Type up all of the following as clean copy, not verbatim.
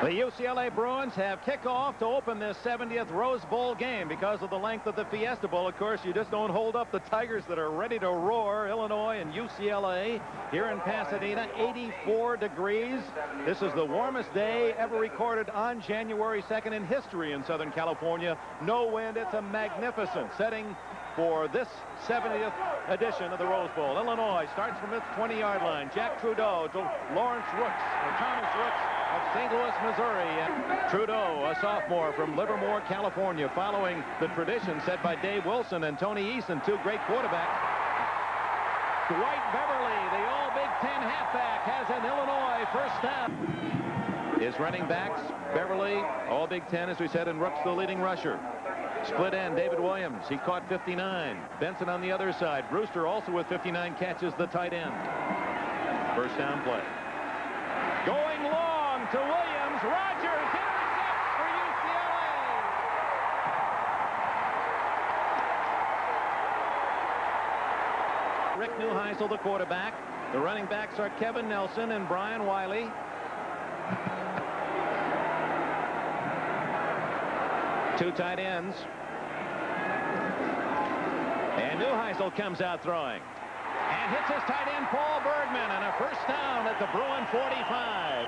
The UCLA Bruins have kickoff to open this 70th Rose Bowl game. Because of the length of the Fiesta Bowl, of course, you just don't hold up the Tigers that are ready to roar. Illinois and UCLA here in Pasadena, 84 degrees. This is the warmest day ever recorded on January 2nd in history in Southern California. No wind. It's a magnificent setting for this 70th edition of the Rose Bowl. Illinois starts from its 20-yard line. Jack Trudeau to Lawrence Rooks, or Thomas Rooks of St. Louis, Missouri. And Trudeau, a sophomore from Livermore, California, following the tradition set by Dave Wilson and Tony Eason, two great quarterbacks. Dwight Beverly, the All-Big Ten halfback, has an Illinois first down. His running backs, Beverly, All-Big Ten, as we said, and Rooks, the leading rusher. Split end, David Williams. He caught 59. Benson on the other side. Brewster also with 59 catches, the tight end. First down play. Going long to Williams. Rogers intercepts for UCLA. Rick Neuheisel, the quarterback. The running backs are Kevin Nelson and Brian Wiley. Two tight ends. And Neuheisel comes out throwing. And hits his tight end, Paul Bergman, and a first down at the Bruin 45.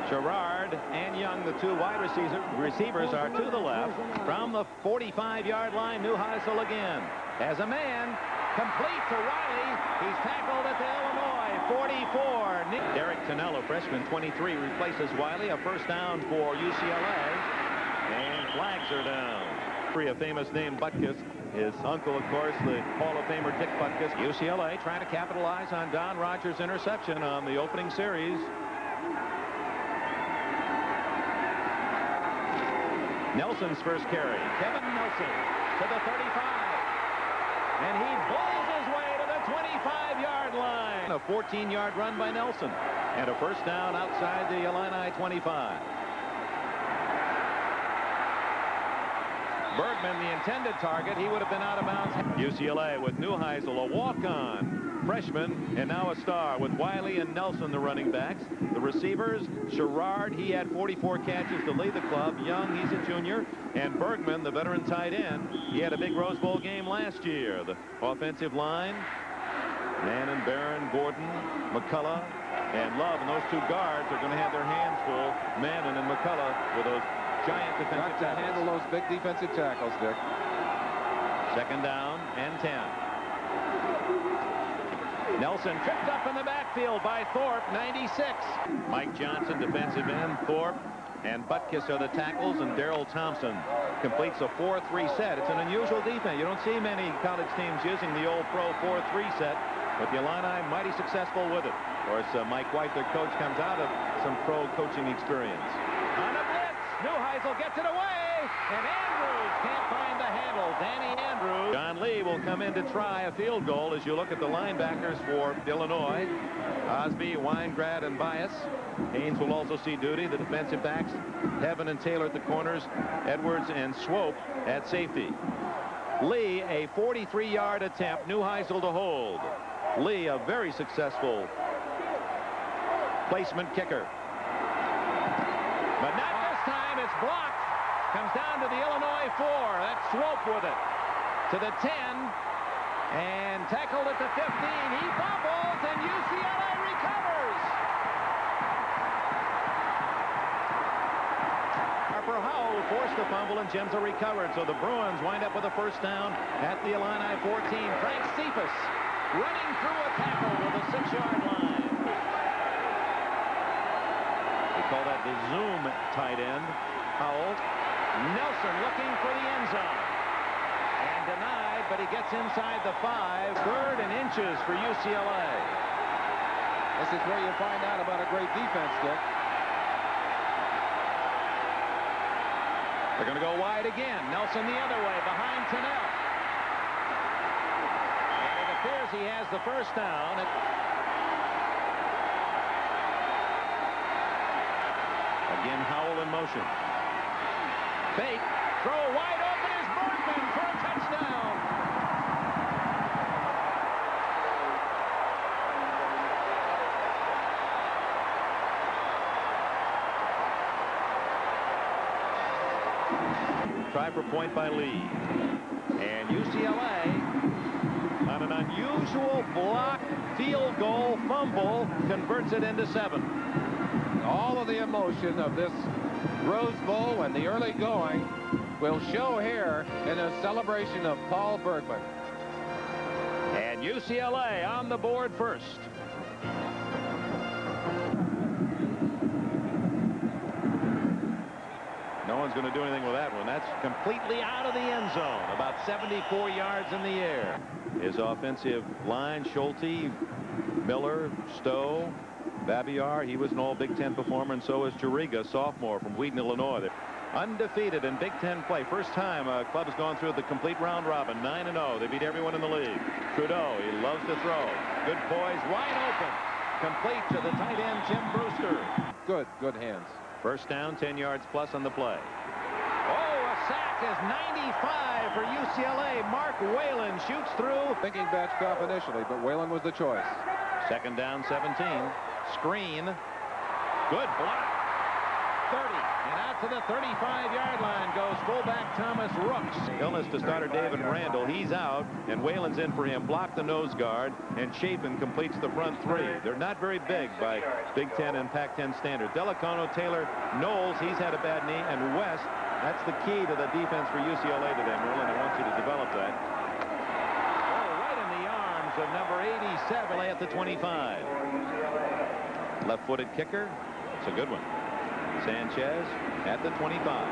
Gerard and Young, the two wide receivers, are to the left. From the 45-yard line, Neuheisel again. As a man, complete to Wiley. He's tackled at the Illinois 44. Derek Tonello, freshman, 23, replaces Wiley. A first down for UCLA. And flags are down. A famous name, Butkus. His uncle, of course, the Hall of Famer Dick Butkus. UCLA trying to capitalize on Don Rogers' interception on the opening series. Nelson's first carry. Kevin Nelson to the 35. And he bowls his way to the 25-yard line. A 14-yard run by Nelson. And a first down outside the Illini 25. Bergman, the intended target, he would have been out of bounds. UCLA with Neuheisel, a walk-on freshman, and now a star with Wiley and Nelson, the running backs. The receivers, Gerard, he had 44 catches to lead the club. Young, he's a junior. And Bergman, the veteran tight end, he had a big Rose Bowl game last year. The offensive line, Mannon, Barron, Gordon, McCullough, and Love. And those two guards are going to have their hands full, Mannon and McCullough, with those giant defensive tackles. Handle those big defensive tackles, Dick. Second down and 10. Nelson tripped up in the backfield by Thorpe, 96. Mike Johnson, defensive end. Thorpe and Butkus are the tackles, and Darrell Thompson completes a 4-3 set. It's an unusual defense. You don't see many college teams using the old pro 4-3 set, but the Illini mighty successful with it. Of course, Mike White, their coach, comes out of some pro coaching experience. On a blitz, Neuheisel gets it away, and Andrews can't find the handle. Danny Andrews. John Lee will come in to try a field goal as you look at the linebackers for Illinois. Osby, Weingrad, and Bias. Haynes will also see duty. The defensive backs, Heaven and Taylor at the corners, Edwards and Swope at safety. Lee, a 43-yard attempt, Neuheisel to hold. Lee, a very successful placement kicker. But not this time. It's blocked. Comes down to the Illinois 4. That's Swope with it. To the 10. And tackled at the 15. He fumbles, and UCLA recovers. Harper Howell forced the fumble, and Gemza recovered. So the Bruins wind up with a first down at the Illini 14. Frank Cephas running through a tackle with a 6-yard line. Call that the zoom tight end. Howell. Nelson looking for the end zone. And denied, but he gets inside the 5. 3rd and inches for UCLA. This is where you find out about a great defense, Dick. They're going to go wide again. Nelson the other way, behind Tunnell. And it appears he has the first down. Again, Howell in motion. Fake. Throw wide open is Bergman for a touchdown. Try for point by Lee. And UCLA, on an unusual block field goal fumble, converts it into 7. All of the emotion of this Rose Bowl and the early going will show here in a celebration of Paul Bergman. And UCLA on the board first. No one's going to do anything with that one. That's completely out of the end zone. About 74 yards in the air. His offensive line, Schulte, Miller, Stowe, Babiar. He was an all Big Ten performer, and so is Juriga, sophomore from Wheaton, Illinois. They're undefeated in Big Ten play. First time a club has gone through the complete round robin. 9-0. They beat everyone in the league. Trudeau, he loves to throw. Good poise, wide open. Complete to the tight end, Jim Brewster. Good hands. First down, 10 yards plus on the play. Oh, a sack is 95 for UCLA. Mark Whalen shoots through. Thinking Batchkoff initially, but Whalen was the choice. Second down, 17. Screen. Good block. 30. And out to the 35-yard line goes fullback Thomas Rooks. Illness to starter David Randall. He's out, and Whalen's in for him. Blocked the nose guard, and Chapin completes the front 3. They're not very big by Big Ten and Pac-10 standards. Delacono, Taylor, Knowles, he's had a bad knee, and West. That's the key to the defense for UCLA today, Merlin. I want you to develop that. Oh, right in the arms of number 87 at the 25. Left-footed kicker. It's a good one. Sanchez at the 25.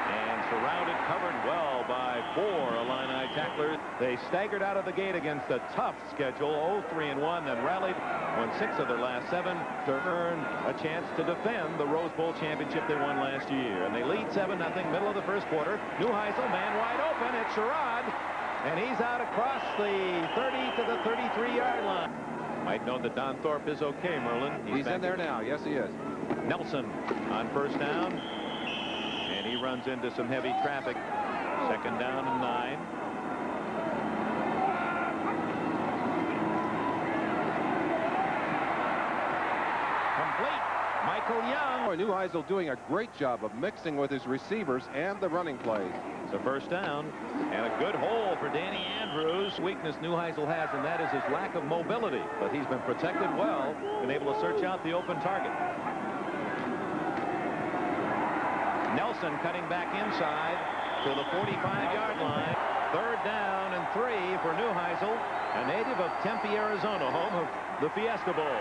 And surrounded, covered well by 4 Illini tacklers. They staggered out of the gate against a tough schedule, 0-3-1, then rallied, won 6 of their last 7 to earn a chance to defend the Rose Bowl championship they won last year. And they lead 7-0, middle of the first quarter. Neuheisel, man wide open. It's Sherrod, and he's out across the 30 to the 33-yard line. Might know that Don Thorpe is okay, Merlin. He's in there now. Yes, he is. Nelson on first down. And he runs into some heavy traffic. Second down and 9. Complete. Michael Young. Neuheisel doing a great job of mixing with his receivers and the running plays. It's a first down and a good hole for Danny Andrews. Weakness Neuheisel has, and that is his lack of mobility. But he's been protected well and able to search out the open target. Nelson cutting back inside to the 45-yard line. Third down and 3 for Neuheisel, a native of Tempe, Arizona, home of the Fiesta Bowl.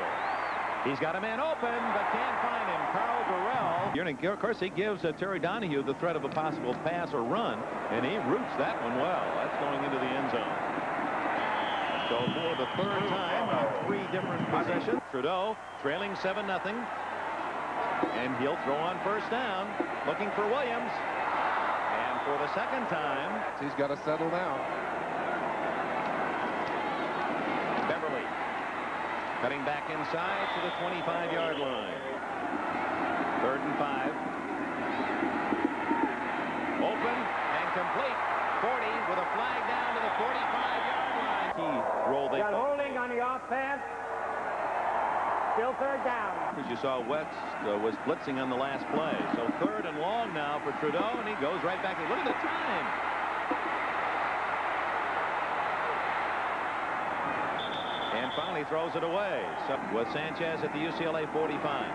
He's got a man open, but can't find him. Carl Durrell. Of course, he gives Terry Donahue the threat of a possible pass or run, and he roots that one well. That's going into the end zone. So for the third time on 3 different possessions, Trudeau trailing 7-0. And he'll throw on first down, looking for Williams. And for the second time, he's got to settle down. Beverly cutting back inside to the 25-yard line. Third and 5. Open and complete. 40 with a flag down to the 45-yard line. He rolled it. Got holding on the offense. Still third down. As you saw, West was blitzing on the last play. So third and long now for Trudeau, and he goes right back. Look at the time. And finally throws it away. So with Sanchez at the UCLA 45.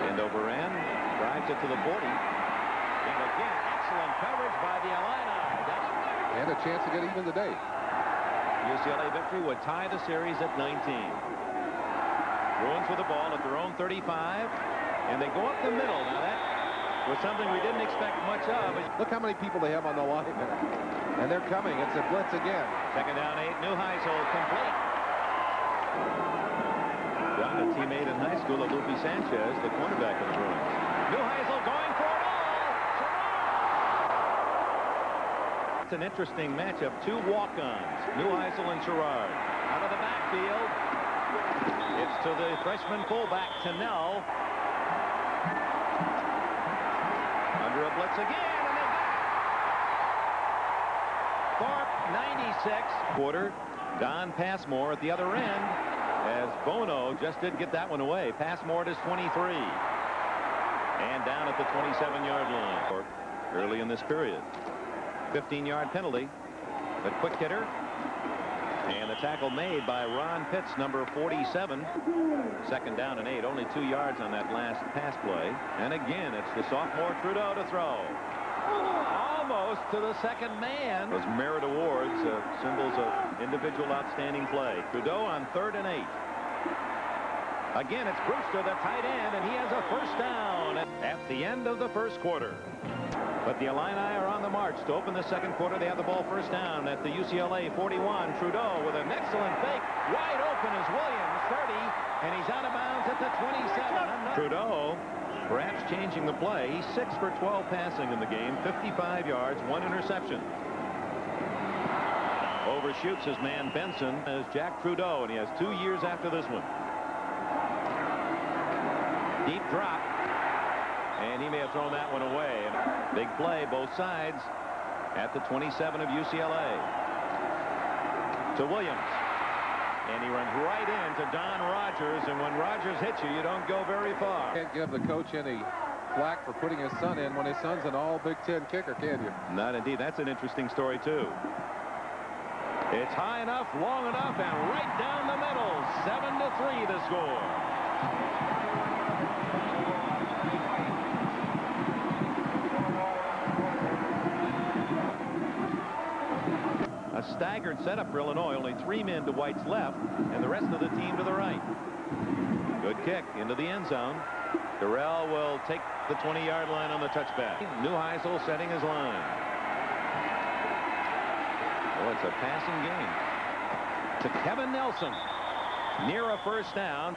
End over end. Drives it to the 40. And again, excellent coverage by the Illini. And a chance to get even today. UCLA victory would tie the series at 19. Bruins with the ball at their own 35. And they go up the middle. Now that was something we didn't expect much of. Look how many people they have on the line there. And they're coming. It's a blitz again. Second down 8. Neuheisel complete. John, a teammate in high school of Lupe Sanchez, the cornerback of the Bruins. Neuheisel going for it all. It's an interesting matchup. 2 walk-ons. Neuheisel and Sherrard. Out of the backfield. It's to the freshman fullback, Tennell. Under a blitz again. And 96 quarter. Don Passmore at the other end, as Bono just did get that one away. Passmore at his 23. And down at the 27-yard line early in this period. 15-yard penalty. The quick hitter. And the tackle made by Ron Pitts, number 47. Second down and 8. Only 2 yards on that last pass play. And again, it's the sophomore Trudeau to throw. Almost to the second man. Those merit awards, symbols of individual outstanding play. Trudeau on 3rd and 8. Again, it's Brewster, the tight end, and he has a first down at the end of the first quarter. But the Illini are on the march to open the second quarter. They have the ball first down at the UCLA 41. Trudeau with an excellent fake. Wide open is Williams, 30, and he's out of bounds at the 27. Trudeau perhaps changing the play. He's 6 for 12 passing in the game, 55 yards, 1 interception. Overshoots his man Benson as Jack Trudeau, and he has 2 years after this one. Deep drop. And he may have thrown that one away. Big play, both sides, at the 27 of UCLA. To Williams. And he runs right into Don Rogers. And when Rogers hits you, you don't go very far. Can't give the coach any flack for putting his son in when his son's an all Big Ten kicker, can you? Not indeed. That's an interesting story, too. It's high enough, long enough, and right down the middle. 7-3 the score. A staggered setup for Illinois. Only 3 men to White's left and the rest of the team to the right. Good kick into the end zone. Durrell will take the 20-yard line on the touchback. Neuheisel setting his line. Well, it's a passing game. To Kevin Nelson. Near a first down.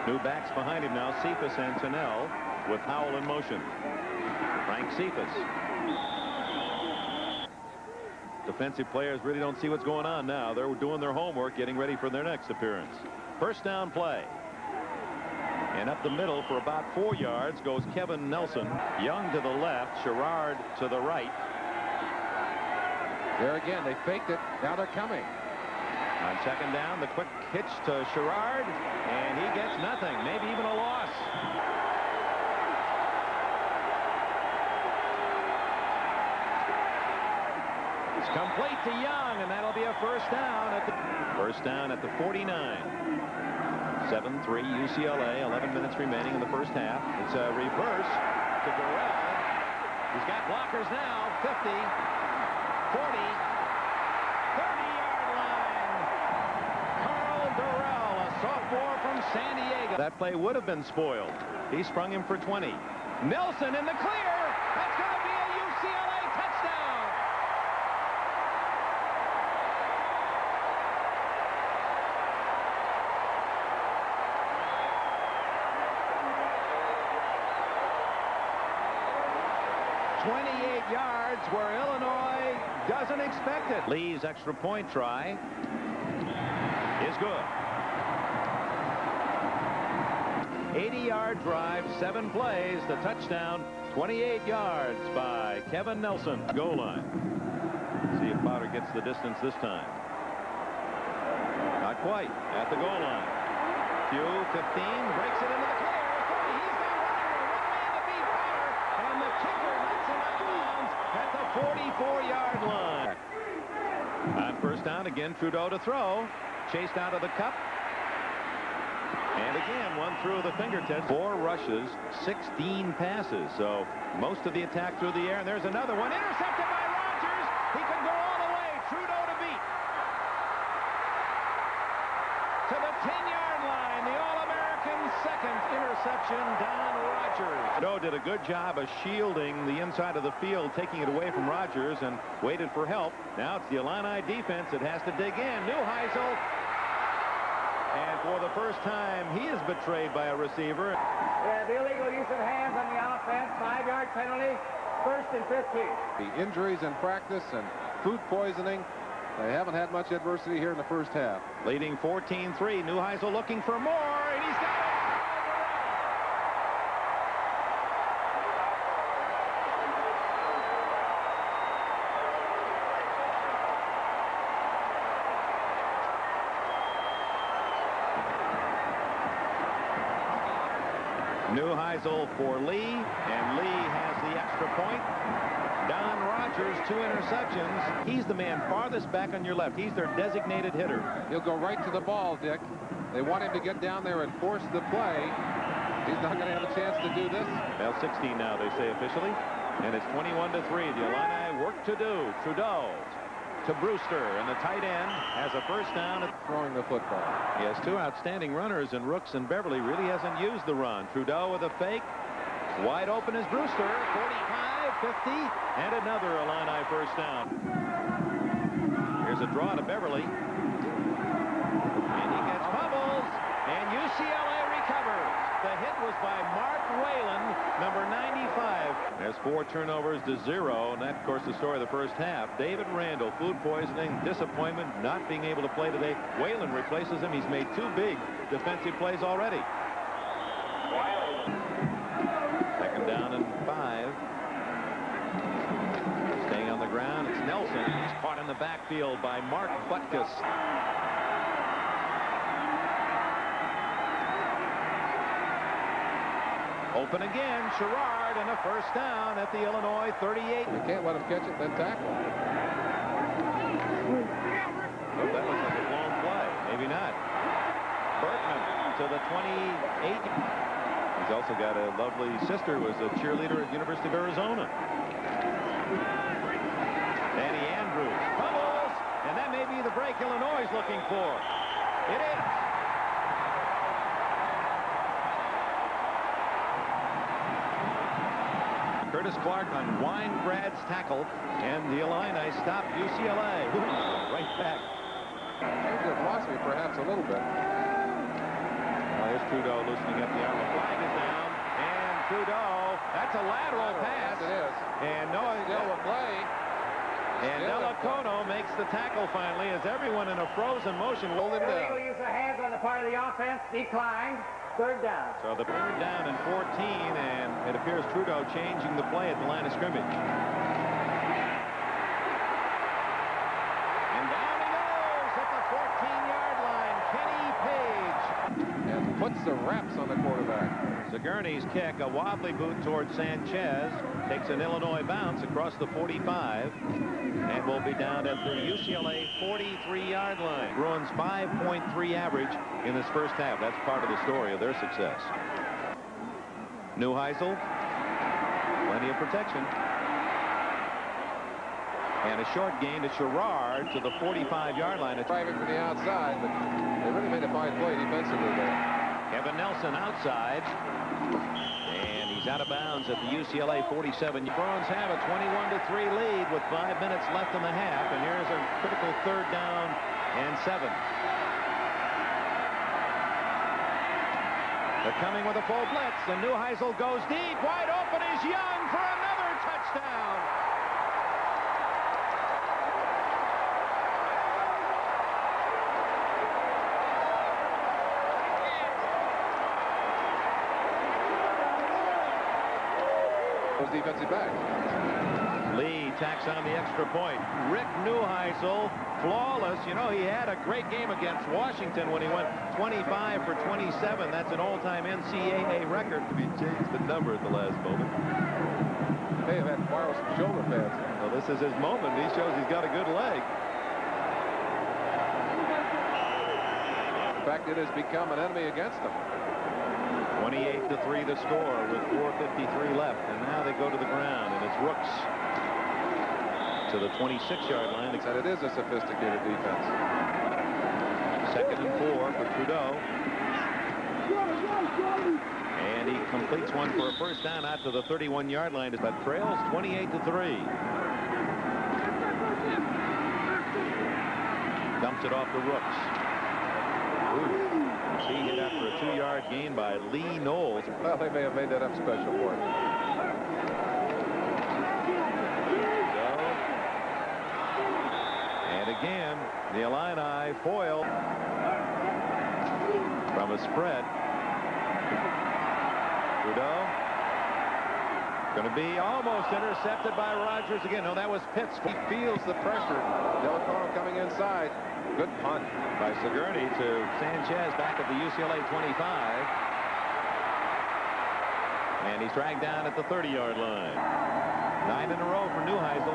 New backs behind him now. Cephas and Tunnell with Howell in motion. Frank Cephas. Defensive players really don't see what's going on now. They're doing their homework, getting ready for their next appearance. First down play. And up the middle for about 4 yards goes Kevin Nelson. Young to the left, Sherrard to the right. There again, they faked it. Now they're coming. On second down, the quick hitch to Sherrard, and he gets nothing, maybe even a loss. It's complete to Young, and that'll be a first down at the 49. 7-3 UCLA, 11 minutes remaining in the first half. It's a reverse to Durrell. He's got blockers now. 50, 40, 30-yard line. Carl Durrell, a sophomore from San Diego. That play would have been spoiled. He sprung him for 20. Nelson in the clear. That's going to be a UCLA touchdown. Yards where Illinois doesn't expect it. Lee's extra point try is good. 80-yard drive, 7 plays, the touchdown, 28 yards by Kevin Nelson. Goal line. See if Powder gets the distance this time. Not quite at the goal line. Few 15 breaks it into the clear. 30. He's got one man to beat Powder, and the kicker knocks him out of bounds at the 44-yard line. On first down, again, Trudeau to throw. Chased out of the cup. And again, one through the fingertips. 4 rushes, 16 passes. So most of the attack through the air. And there's another one. Intercepted by Rogers. He could go all the way. Trudeau to beat. To the 10-yard line. The All-American second interception, Don Rogers. Trudeau did a good job of shielding the inside of the field, taking it away from Rogers, and waited for help. Now it's the Illini defense that has to dig in. Neuheisel. And for the first time, he is betrayed by a receiver. Yeah, the illegal use of hands on the offense. 5-yard penalty. First and 15. The injuries in practice and food poisoning. They haven't had much adversity here in the first half. Leading 14-3. Neuheisel looking for more, and he's got it. Neuheisel for Lee, and Lee has the extra point. Don Rogers, 2 interceptions. He's the man farthest back on your left. He's their designated hitter. He'll go right to the ball, Dick. They want him to get down there and force the play. He's not going to have a chance to do this. Well, 16 now, they say officially. And it's 21-3. The Illini work to do. Trudeau to Brewster, and the tight end has a first down at Throwing the football. He has 2 outstanding runners, and Rooks and Beverly really hasn't used the run. Trudeau with a fake. Wide open is Brewster. 45, 50, and another Illini first down. Here's a draw to Beverly. And he gets fumbles, and UCLA recovers. The hit was by Mark Whalen, number 95. There's 4 turnovers to 0, and that, of course, the story of the first half. David Randall, food poisoning, disappointment, not being able to play today. Whalen replaces him. He's made 2 big defensive plays already. Second down and 5. Staying on the ground, it's Nelson. He's caught in the backfield by Mark Butkus. Open again, Sherrard, and a first down at the Illinois 38. You can't let him catch it, then tackle. Oh, that looks like a blown play. Maybe not. Berkman to the 28. He's also got a lovely sister who was a cheerleader at University of Arizona. Danny Andrews fumbles, and that may be the break Illinois is looking for. It is. Curtis Clark on Weinbrad's tackle, and the Illini stop UCLA. Right back. It lost me perhaps a little bit. Well, here's Trudeau loosening up the arm. The flag is down, and Trudeau, that's a lateral pass. Yes, it is. And Noah Still a play. And Delacono makes the tackle finally as everyone in a frozen motion will him down. Illegal use of hands on the part of the offense. Declined. Third down. So the third down and 14, and it appears Trudeau changing the play at the line of scrimmage. And down he goes at the 14-yard line. Kenny Page. And puts the wraps on the quarterback. Sigourney's kick, a wobbly boot towards Sanchez, takes an Illinois bounce across the 45 and will be down at the UCLA 43-yard line. Bruins 5.3 average in this first half. That's part of the story of their success. Neuheisel, plenty of protection. And a short gain to Sherrard to the 45-yard line. Driving from the outside, but they really made a fine play defensively there. Kevin Nelson outside, and he's out of bounds at the UCLA 47. Bruins have a 21-3 lead with 5 minutes left in the half, and here's a critical third down and 7. They're coming with a full blitz, and Neuheisel goes deep. Wide open is Young for another touchdown. Defensive back. Lee tacks on the extra point. Rick Neuheisel, flawless. You know, he had a great game against Washington when he went 25 for 27. That's an all-time NCAA record. He changed the number at the last moment. May have had to borrow some shoulder pads. Well, this is his moment. He shows he's got a good leg. In fact, it has become an enemy against them. 28-3 the score with 4:53 left, and now they go to the ground, and it's Rooks to the 26-yard line. And it is a sophisticated defense. 2nd and 4 for Trudeau, and he completes one for a first down out to the 31-yard line, but trails 28-3. Dumps it off to Rooks. Ooh. He hit after a 2-yard gain by Lee Knowles. Well, they may have made that up special for him. And again, the Illini foil from a spread. Trudeau going to be almost intercepted by Rogers again. No, that was Pitts. He feels the pressure. Delacono coming inside. Good punt by Sigourney to Sanchez back at the UCLA 25. And he's dragged down at the 30-yard line. 9 in a row for Neuheisel.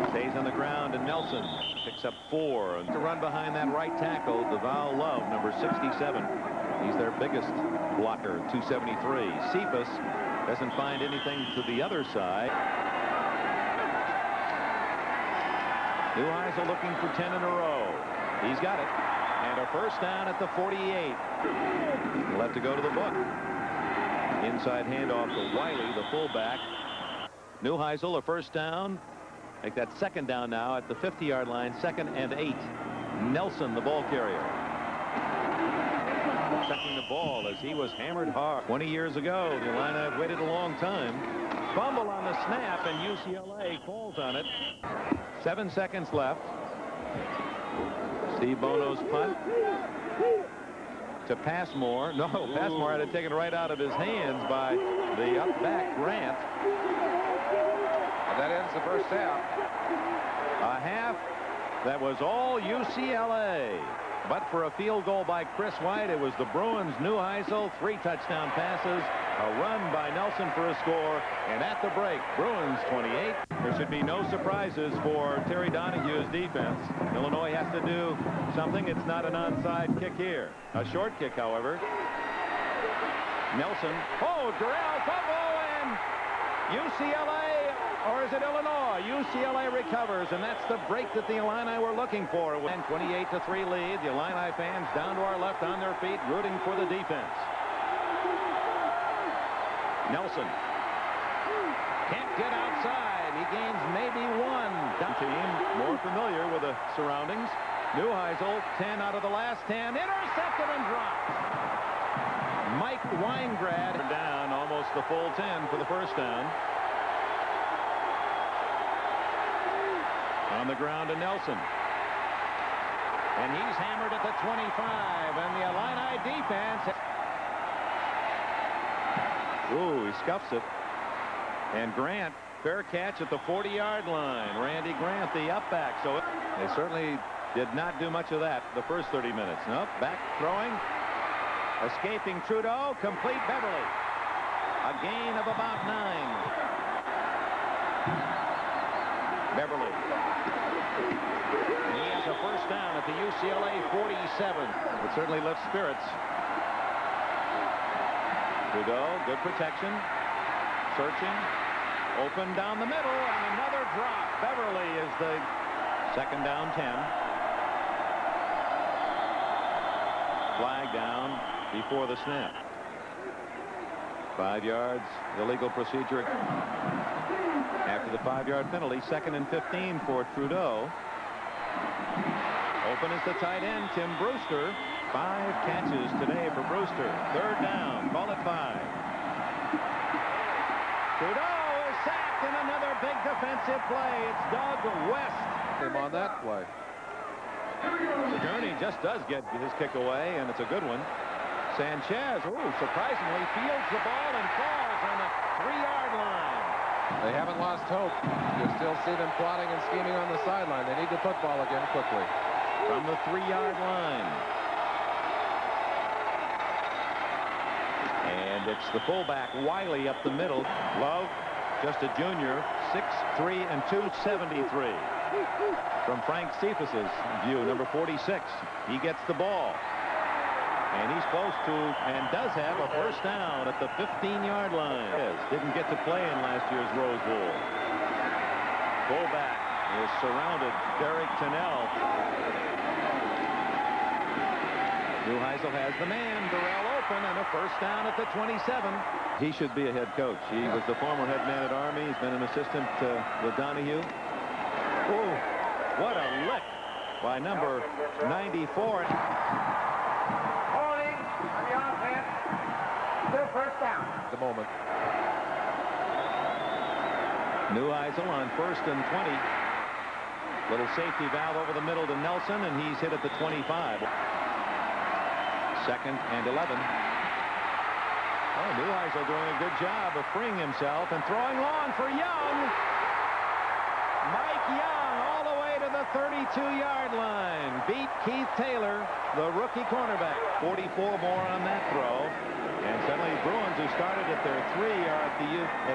Stays on the ground, and Nelson picks up 4. And to run behind that right tackle, Deval Love, number 67. He's their biggest blocker, 273. Cephas doesn't find anything to the other side. Neuheisel looking for 10 in a row. He's got it. And a first down at the 48. He'll have to go to the book. Inside handoff to Wiley, the fullback. Neuheisel, a first down. Make that second down now at the 50-yard line, 2nd and 8. Nelson, the ball carrier. Checking the ball as he was hammered hard. 20 years ago, the Illini waited a long time. Fumble on the snap, and UCLA calls on it. 7 seconds left. Steve Bono's punt to Passmore. No, Passmore had it taken right out of his hands by the up back Grant. And that ends the first half. A half that was all UCLA. But for a field goal by Chris White, it was the Bruins. Neuheisel, 3 touchdown passes, a run by Nelson for a score, and at the break, Bruins 28. There should be no surprises for Terry Donahue's defense. Illinois has to do something. It's not an onside kick here. A short kick, however. Nelson. Oh, Durrell fumble, and UCLA, or is it Illinois? UCLA recovers, and that's the break that the Illini were looking for. And 28-3 lead. The Illini fans down to our left on their feet, rooting for the defense. Nelson can't get outside. He gains maybe 1. Team more familiar with the surroundings. Neuheisel, 10 out of the last 10. Intercepted and dropped. Mike Weingrad down almost the full 10 for the first down. On the ground to Nelson. And he's hammered at the 25. And the Illini defense. Ooh, he scuffs it. And Grant, fair catch at the 40-yard line. Randy Grant, the up back. So they certainly did not do much of that the first 30 minutes. Nope, back throwing. Escaping Trudeau, complete Beverly. A gain of about 9. Beverly. He has a first down at the UCLA 47. It certainly lifts spirits. Trudeau, good protection. Searching. Open down the middle, and another drop. Beverly is the second down 10. Flag down before the snap. 5 yards, illegal procedure. After the 5-yard penalty, 2nd and 15 for Trudeau. Open is the tight end, Tim Brewster. 5 catches today for Brewster. 3rd down, call it 5. Trudeau is sacked, and another big defensive play. It's Doug West. Him on that play. Gurney just does get his kick away, and it's a good one. Sanchez, surprisingly, fields the ball and falls on the 3-yard line. They haven't lost hope. You still see them plotting and scheming on the sideline. They need the football again quickly. From the 3-yard line. And it's the fullback, Wiley, up the middle. Love, just a junior, 6'3" and 273. From Frank Cephas's view, number 46. He gets the ball. And he's close to, and does have, a first down at the 15-yard line. Didn't get to play in last year's Rose Bowl. Fullback is surrounded. Derek Tennell. Neuheisel has the man. Durrell open, and a first down at the 27. He should be a head coach. He was the former head man at Army. He's been an assistant with Donahue. Oh, what a lick by number 94. Holding on the offense. Still first down. At the moment. Neuheisel on 1st and 20. Little safety valve over the middle to Nelson, and he's hit at the 25. 2nd and 11. Oh, Neuheisel doing a good job of freeing himself and throwing long for Young. Mike Young all the way to the the 32-yard line. Beat Keith Taylor, the rookie cornerback. 44 more on that throw. And suddenly Bruins, who started at their 3, are at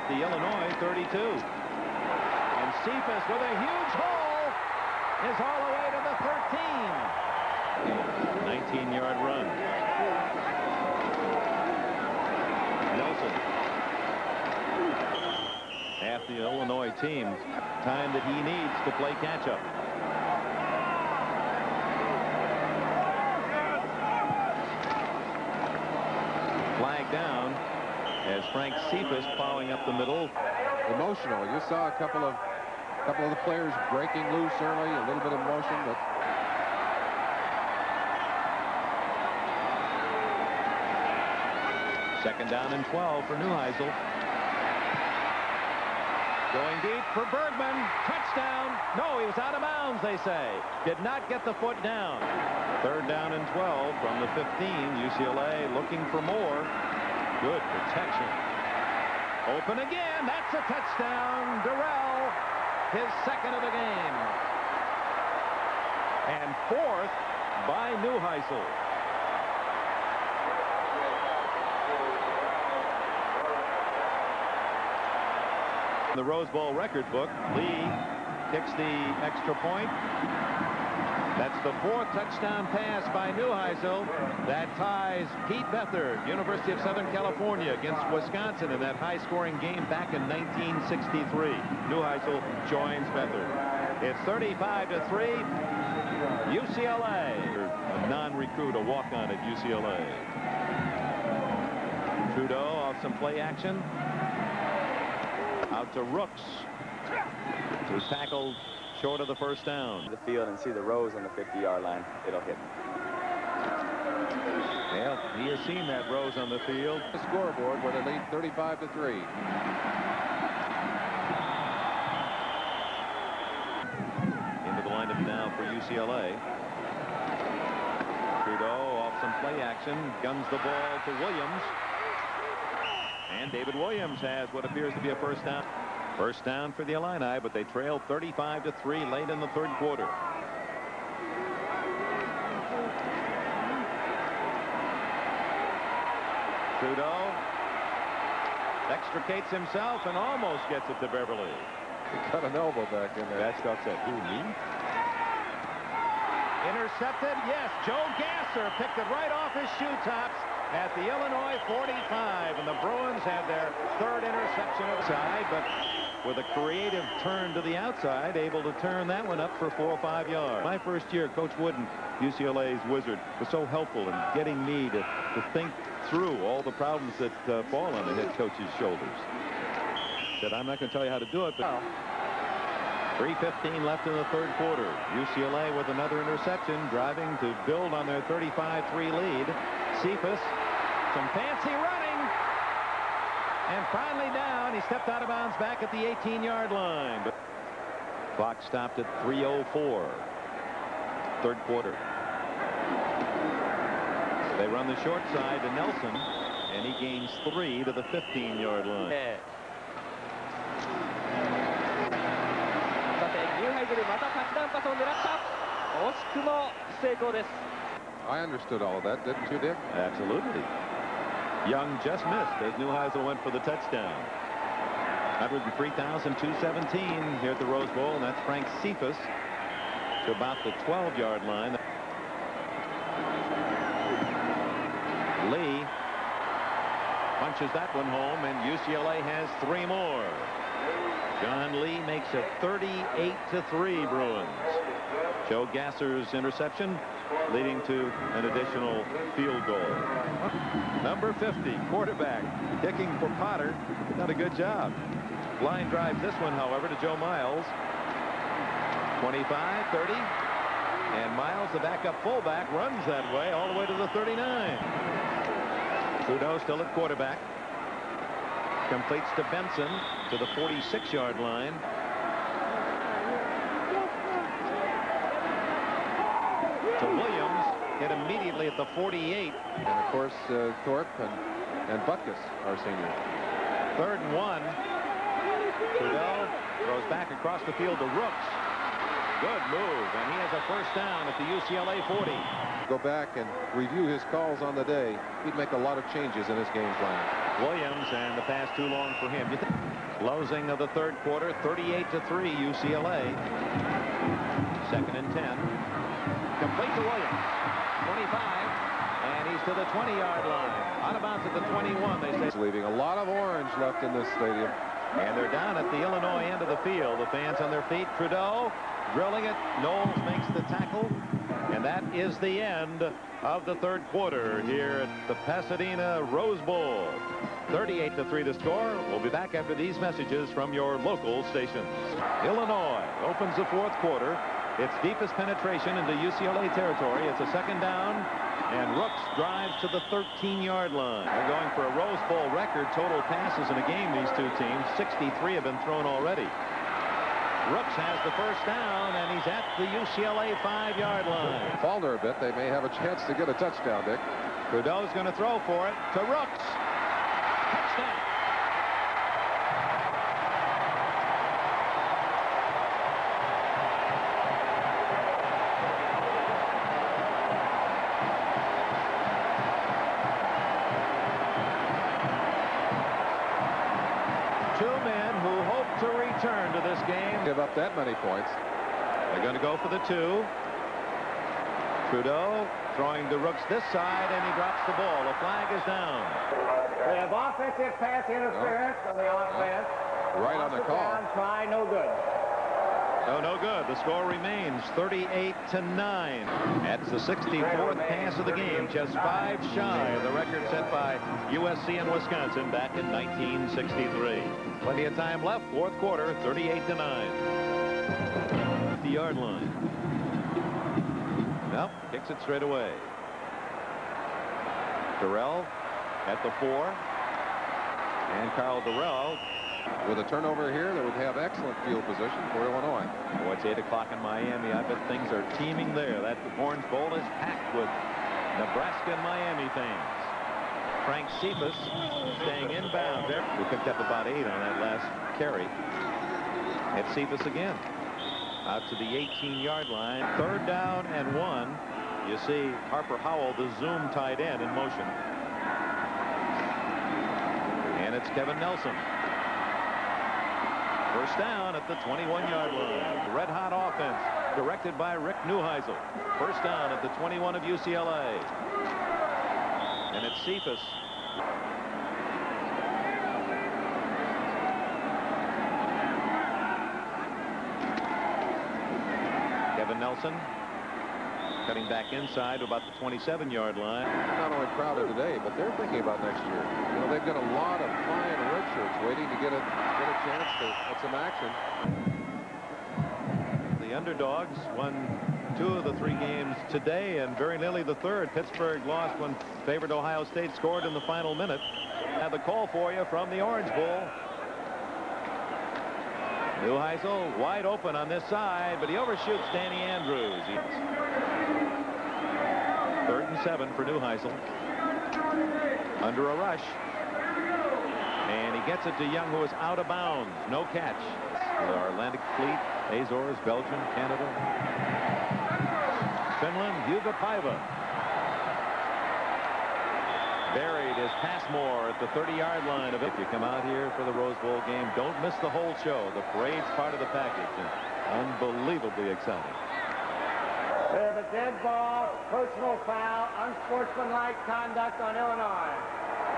the Illinois 32. And Cephas with a huge hole is all the way to the 13. 19-yard run. Nelson. Half the Illinois team, time that he needs to play catch-up. Flag down as Frank Cephas plowing up the middle. Emotional. You saw a couple of the players breaking loose early, a little bit of motion, but second down and 12 for Neuheisel. Going deep for Bergman. Touchdown. No, he was out of bounds, they say. Did not get the foot down. Third down and 12 from the 15. UCLA looking for more. Good protection. Open again. That's a touchdown. Durrell, his second of the game. And fourth by Neuheisel. The Rose Bowl record book, Lee kicks the extra point. That's the 4th touchdown pass by Neuheisel. That ties Pete Beathard, University of Southern California, against Wisconsin in that high-scoring game back in 1963. Neuheisel joins Beathard. It's 35-3. UCLA, a non-recruit, a walk-on at UCLA. Trudeau off some play action. Out to Rooks, who's tackled short of the first down. The field and see the Rose on the 50-yard line, it'll hit. Well, he has seen that Rose on the field. The scoreboard with a lead 35-3. Into the lineup now for UCLA. Trudeau off some play action, guns the ball to Williams. And David Williams has what appears to be a first down. First down for the Illini, but they trailed 35-3 late in the third quarter. Trudeau extricates himself and almost gets it to Beverly. He cut an elbow back in there. That's upset. Who, me? Intercepted, yes. Joe Gasser picked it right off his shoe tops at the Illinois 45, and the Bruins had their 3rd interception outside, but with a creative turn to the outside, able to turn that one up for 4 or 5 yards. My first year, Coach Wooden, UCLA's wizard, was so helpful in getting me to think through all the problems that fall on the head coach's shoulders. Said, I'm not going to tell you how to do it, but 3:15 left in the third quarter. UCLA with another interception, driving to build on their 35-3 lead. Cephas, some fancy running, and finally down. He stepped out of bounds back at the 18-yard line. But clock stopped at 3:04. Third quarter. They run the short side to Nelson, and he gains 3 to the 15-yard line. I understood all of that, didn't you, Dick? Absolutely. Young just missed as Neuheisel went for the touchdown. 103,217 here at the Rose Bowl, and that's Frank Cephas to about the 12-yard line. Lee punches that one home, and UCLA has 3 more. John Lee makes it 38-3 Bruins. Joe Gasser's interception leading to an additional field goal. Number 50, quarterback, kicking for Potter. Done a good job. Line drives this one, however, to Joe Miles. 25, 30. And Miles, the backup fullback, runs that way all the way to the 39. Trudeau still at quarterback. Completes to Benson to the 46-yard line. To Williams, hit immediately at the 48. And of course, Thorpe and Butkus are seniors. 3rd and 1. Trudeau throws back across the field to Rooks. Good move, and he has a first down at the UCLA 40. Go back and review his calls on the day. He'd make a lot of changes in his game plan. Williams, and the pass too long for him. Closing of the third quarter, 38-3 UCLA. 2nd and 10. Complete to Williams. 25, and he's to the 20-yard line. Out of bounds at the 21, they say. He's leaving a lot of orange left in this stadium. And they're down at the Illinois end of the field. The fans on their feet. Trudeau drilling it. Knowles makes the tackle. And that is the end of the third quarter here at the Pasadena Rose Bowl. 38-3 to score. We'll be back after these messages from your local stations. Illinois opens the fourth quarter. Its deepest penetration into UCLA territory. It's a second down, and Rooks drives to the 13-yard line. They're going for a Rose Bowl record total passes in a game, these two teams. 63 have been thrown already. Rooks has the first down, and he's at the UCLA 5-yard line. Falter a bit. They may have a chance to get a touchdown, Dick. Trudeau's going to throw for it to Rooks. Touchdown. Return to this game. Give up that many points. They're going to go for the 2. Trudeau throwing to Rooks this side, and he drops the ball. The flag is down. They have offensive pass interference on the offense. Right on the call. Try, no good. No good. The score remains 38-9. That's the 64th pass of the game, just 5 shy of the record set by USC and Wisconsin back in 1963. Plenty of time left. Fourth quarter, 38-9. 50-yard line. Nope, kicks it straight away. Durrell at the 4. And Carl Durrell. With a turnover here, that would have excellent field position for Illinois. Oh, it's 8 o'clock in Miami. I bet things are teeming there. That Orange Bowl is packed with Nebraska and Miami fans. Frank Cephas staying inbound there. We picked up about 8 on that last carry. It's Cephas again. Out to the 18-yard line. 3rd down and 1. You see Harper Howell, the zoom tight end, in motion. And it's Kevin Nelson. First down at the 21-yard line. Red-hot offense directed by Rick Neuheisel. First down at the 21 of UCLA. And it's Cephas. Kevin Nelson cutting back inside to about the 27-yard line. Not only proud of today, but they're thinking about next year. You know, they've got a lot of flying red shirts waiting to get a chance to get some action. The underdogs won 2 of the 3 games today, and very nearly the 3rd. Pittsburgh lost when favored Ohio State scored in the final minute. Have the call for you from the Orange Bowl. Neuheisel wide open on this side, but he overshoots Danny Andrews. 3rd and 7 for Neuheisel. Under a rush. And he gets it to Young, who is out of bounds. No catch. Our Atlantic Fleet, Azores, Belgium, Canada, Finland, Hugo Paiva. Buried is Passmore at the 30-yard line of it. If you come out here for the Rose Bowl game, don't miss the whole show. The parade's part of the package, and unbelievably exciting. They have a dead ball, personal foul, unsportsmanlike conduct on Illinois.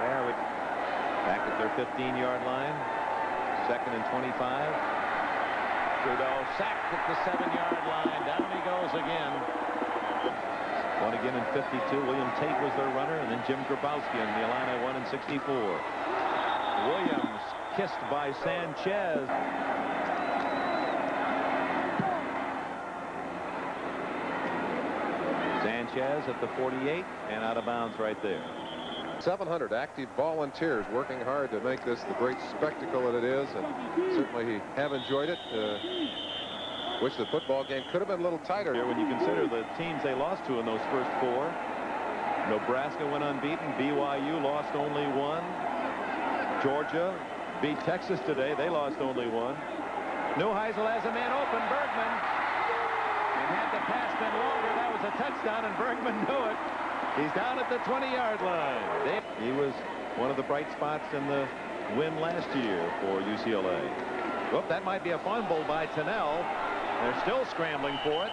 There we back at their 15-yard line. 2nd and 25. Trudeau sacked at the 7-yard line. Down he goes again. One again in 52. William Tate was their runner, and then Jim Grabowski in the Illini won in 64. Williams kissed by Sanchez. Sanchez at the 48 and out of bounds right there. 700 active volunteers working hard to make this the great spectacle that it is, and certainly have enjoyed it. Wish the football game could have been a little tighter. When you consider the teams they lost to in those first 4. Nebraska went unbeaten. BYU lost only 1. Georgia beat Texas today. They lost only 1. Neuheisel has a man open. Bergman. Had the pass been longer, that was a touchdown, and Bergman knew it. He's down at the 20-yard line. He was one of the bright spots in the win last year for UCLA. Whoop, that might be a fumble by Tennell. They're still scrambling for it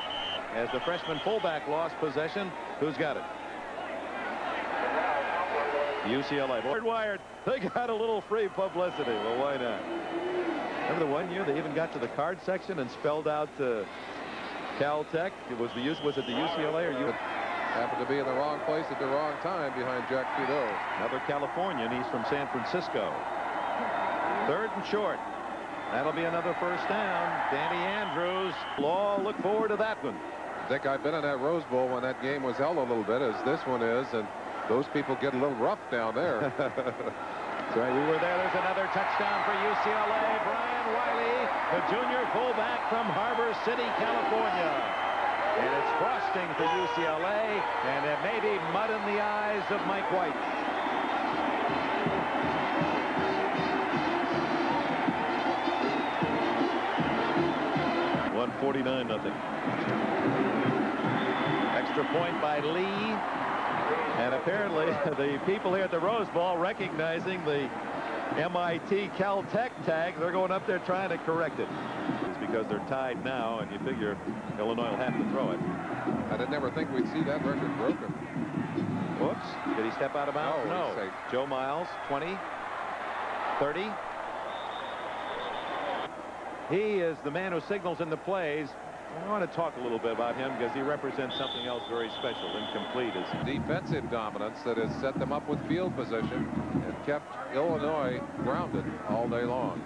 as the freshman fullback lost possession. Who's got it? UCLA. Wired. They got a little free publicity. Well, why not? Remember the one year they even got to the card section and spelled out Caltech? Was it the UCLA or you? Happened to be in the wrong place at the wrong time behind Jack Trudeau. Another Californian. He's from San Francisco. 3rd and short. That'll be another first down. Danny Andrews. Law, look forward to that one. Dick, I've been in that Rose Bowl when that game was held a little bit, as this one is, and those people get a little rough down there. That's right. We were there. There's another touchdown for UCLA. Brian Wiley, the junior fullback from Harbor City, California. And it's frosting for UCLA, and it may be mud in the eyes of Mike White. $149-0. Extra point by Lee. And apparently the people here at the Rose Bowl recognizing the MIT Caltech tag, they're going up there trying to correct it. It's because they're tied now, and you figure Illinois will have to throw it. I did never think we'd see that record broken. Whoops. Did he step out of bounds? No. Joe Miles, 20, 30. He is the man who signals in the plays. I want to talk a little bit about him because he represents something else very special. Incomplete is defensive dominance that has set them up with field position and kept Illinois grounded all day long.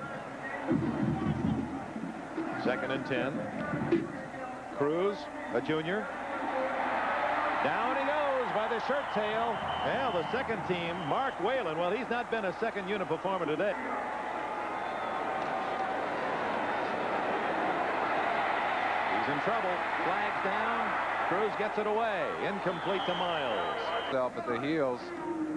2nd and 10. Cruz, a junior. Down he goes by the shirt tail. Well, the second team, Mark Whalen. Well, he's not been a second unit performer today. He's in trouble. Flags down. Cruz gets it away. Incomplete to Miles. At the heels,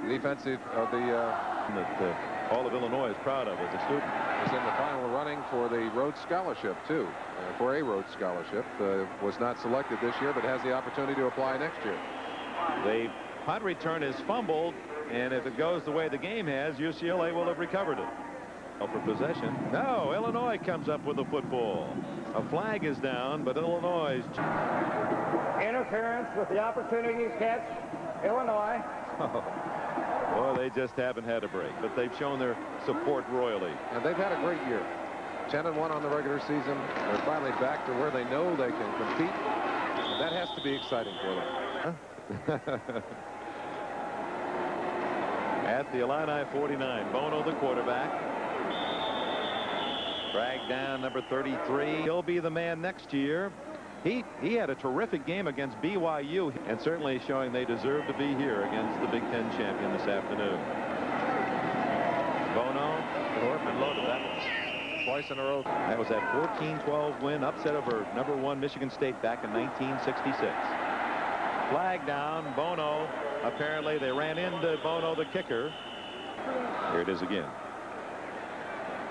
defensive of the that all of Illinois is proud of as a student. Was in the final running for the Rhodes Scholarship too. For a Rhodes Scholarship, was not selected this year, but has the opportunity to apply next year. The punt return is fumbled, and if it goes the way the game has, UCLA will have recovered it. For possession. No, Illinois comes up with the football. A flag is down, but Illinois. Interference with the opportunity to catch Illinois. Well, they just haven't had a break, but they've shown their support royally. And they've had a great year. 10-1 on the regular season. They're finally back to where they know they can compete. And that has to be exciting for them. At the Illini 49, Bono, the quarterback. Dragged down, number 33. He'll be the man next year. He had a terrific game against BYU, and certainly showing they deserve to be here against the Big Ten champion this afternoon. Bono, and loaded that one. Twice in a row. That was that 14-12 win, upset over number 1 Michigan State back in 1966. Flag down. Bono. Apparently they ran into Bono, the kicker. Here it is again.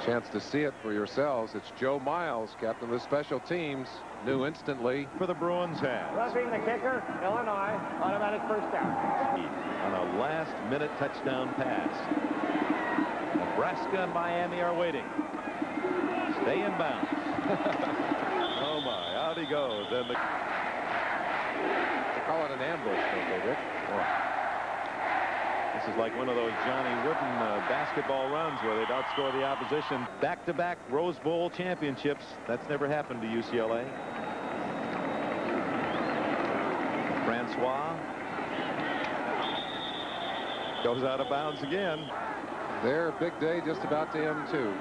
Chance to see it for yourselves. It's Joe Miles, captain of the special teams, knew instantly. For the Bruins hands. Roughing the kicker, Illinois, automatic first down. On a last-minute touchdown pass. Nebraska and Miami are waiting. Stay in bounds. Oh my, out he goes. And they call it an ambush, don't they, Rick? Oh. This is like one of those Johnny Wooden basketball runs where they'd outscore the opposition. Back-to-back Rose Bowl championships. That's never happened to UCLA. Francois goes out of bounds again. Their big day just about to end, too.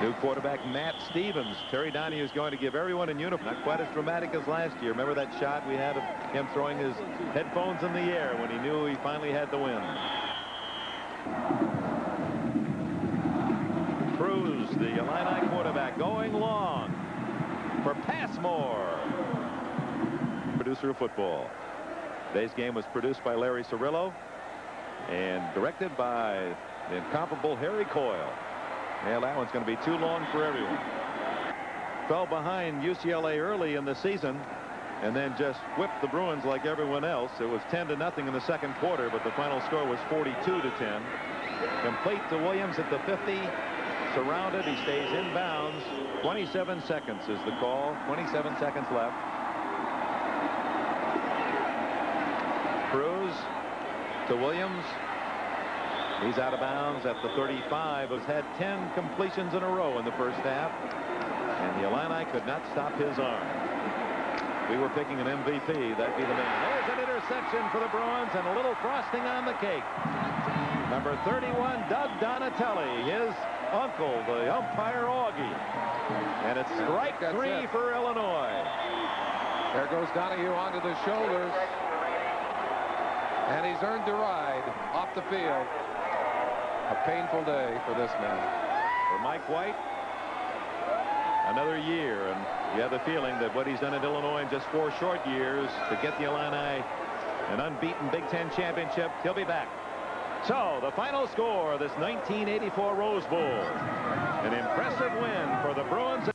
New quarterback Matt Stevens. Terry Donahue is going to give everyone in uniform. Not quite as dramatic as last year. Remember that shot we had of him throwing his headphones in the air when he knew he finally had the win. Cruz, the Illini quarterback, going long for Passmore. Producer of football. Today's game was produced by Larry Cirillo and directed by the incomparable Harry Coyle. Yeah, that one's going to be too long for everyone. Fell behind UCLA early in the season and then just whipped the Bruins like everyone else. It was 10-0 in the second quarter, but the final score was 42-10. Complete to Williams at the 50. Surrounded. He stays inbounds. 27 seconds is the call. 27 seconds left. Cruz to Williams. He's out of bounds at the 35. Has had 10 completions in a row in the first half. And the Illini could not stop his arm. We were picking an MVP. That'd be the man. There's an interception for the Bruins and a little frosting on the cake. Number 31, Doug Donatelli. His uncle, the umpire Augie. And it's strike 3 for Illinois. There goes Donahue onto the shoulders. And he's earned the ride off the field. A painful day for this man. For Mike White, another year, and you have the feeling that what he's done at Illinois in just 4 short years to get the Illini an unbeaten Big Ten championship, he'll be back. So the final score of this 1984 Rose Bowl, an impressive win for the Bruins.